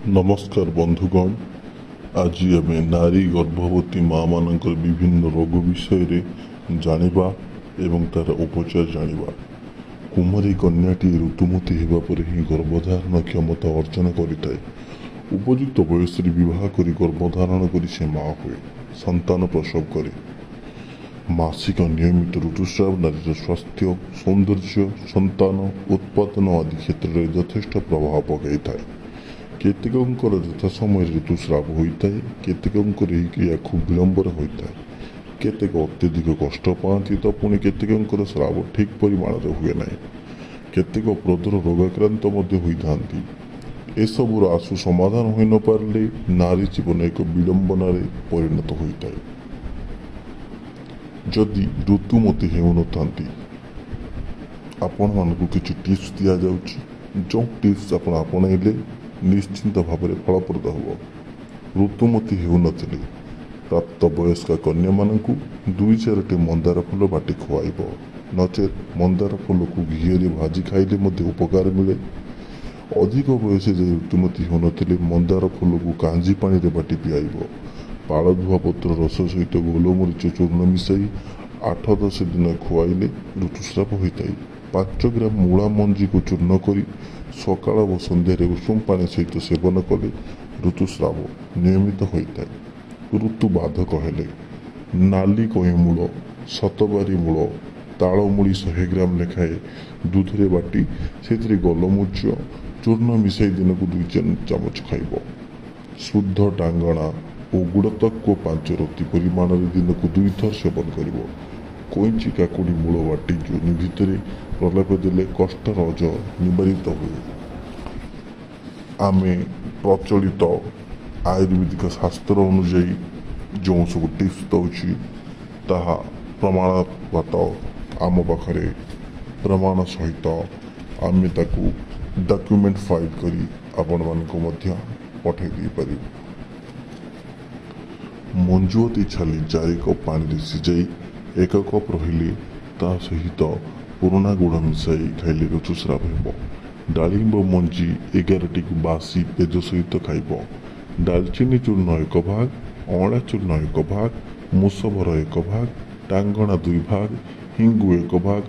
नमस्कार बंधुगण। आज आम नारी गर्भवती माँ मान विभिन्न रोग विषय जानिबा एवं तार उपचार जानिबा। कुमारी कन्याटी ऋतुमती होगापर ही गर्भधारण क्षमता अर्जन करिଥାଏ। उपयुक्त बयस विवाह कर गर्भधारण कर से माँ हुए, संतान प्रसव करे। मासिक नियमित ऋतुस्राव नारीर स्वास्थ्य, सौंदर्य, संतान उत्पादन आदि क्षेत्र में यथेष्ट प्रभाव पकड़। केतेकंकर यथा समय ऋतुस्राव होता है, केतेकंकर क्रिया खूब विलंबर होता है, केतेक अत्यधिक कष्ट पाती तो पुणी केतेकंकर स्राव ठीक परिमाण हुए ना, केतेक प्रदर रोगाक्रांत होता। एसबूर आशु समाधान हो न पारे नारी जीवन एक विडंबनार परिणत होता है। जदि ऋतुमती होन आपण मानक किसी टिप्स दि जाऊँगी, जो टिप्स आप आपणइले निश्चिंत भाव में फलप्रद हो। ऋतुमती हो नथिले प्राप्त वयस्क कन्या मानक 2-4टी मंदार फूल बाटी खुआब, नचेत मंदार फूल को घी भाजी खाइले उपकार मिले। अधिक बयस ऋतुमती हो नथिले मंदार फूल को कांजी पानी रे बाटी पिआब। पाड़धुआ पत्र रस सहित गोलमरीच चूर्ण मिसाई 8-10 दिन खुआइले ऋतुस्राव होता है। 5 ग्राम मूला मंजी को चूर्ण कर सकाळ व संध्यारे उषुम पानी सहित सेवन कले ऋतुस्राव नियमित होता है। ऋतु बाधक हेले नाली कईमूल, सतबारी मूल, तालमूली 100 ग्राम लेखाए दूध रे बाटी से गोलमरीच चूर्ण मिसाई दिन को 2 चामच खाइब। शुद्ध टांगणा और गुड़तक को 5 रति परिमाण दिन को 2 थर सेवन कर। कोईची काकुड़ी मूल बाटी जोनि भितर प्रलेप देले कष्ट रज निवारित हुए। आमे प्रचलित आयुर्वेदिक शास्त्र अनुजाई जो सब टिप्स दौची ताहा प्रमाणगत आम पाखरे प्रमाण सहित आमे ताकू डॉक्यूमेंट फाइल करी आपण मानक मध्य पठै दी पारि। मंजुअती छाली 4 कप पानी सिझाई 1 कप रहिले ता सहित पुराना गुड़ मिसाई खाइले ऋतुस्राव हो। डालिंब मंजी 11टी को बासी पेज सहित खाइब। डालचीनी चूर्ण 1 भाग, अँला चूर्ण 1 भाग, मुसभर 1 भाग, टांगणा 2 भाग, हिंगु 1 भाग,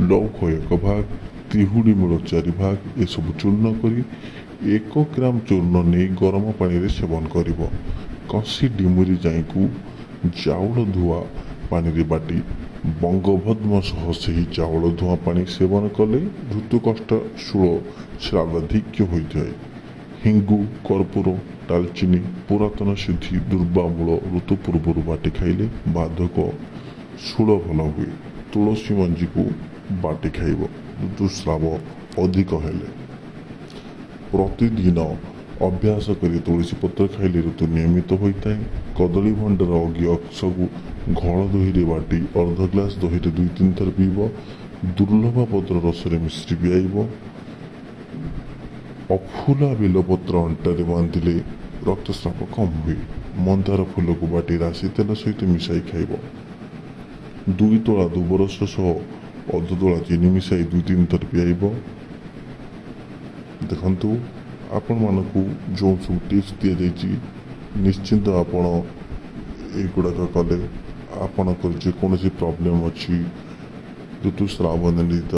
लौख 1 भाग, तिहुड़ी मूल 4 भाग एसबू चूर्ण कर 1 ग्राम चूर्ण नहीं गरम पानी रे सेवन करिब। कसी डिमुरी जाई को चाउल धुआ पानी रे बाटी बंगभद्म सह से चाउल धुआ पानी सेवन कले ऋतु कष्ट शूल श्रावाधिक्य होता है। हिंगु, कर्पूर, डालचीनी, पुरातन सिद्धि, दुर्बामूल ऋतु पूर्व बाटी खाइले बाधक शूल भल हुए। तुलसी मंजी को बाटी खाइब ऋतुस्राव अधिक हेले। प्रतिदिन अभ्यास कर तुलसी पत्र खाइले ऋतु नियमित होता है। कदली भंडार अक्ष को घोल दही बाटी अर्ध ग्लास दही 2-3 थर पीब। दुर्लभ पत्र रस मिश्री पिआब। अफुला बेलपत्र अंटारे बांधिले रक्तस्राव कम हुए। मंदार फूल को बाटी राशि तेल सहित मिसाई खाइब। 2 तोला दुबरस सह अध तोला चीनी मिसाई 2-3 थर पिआब। देखंतु आपण मानकू जो सब टिप्स दि जाइए निश्चिंत आपण एगुड़ाक कले आपणकर जेकोसी प्रॉब्लम अच्छी ऋतुस्राव निमित्त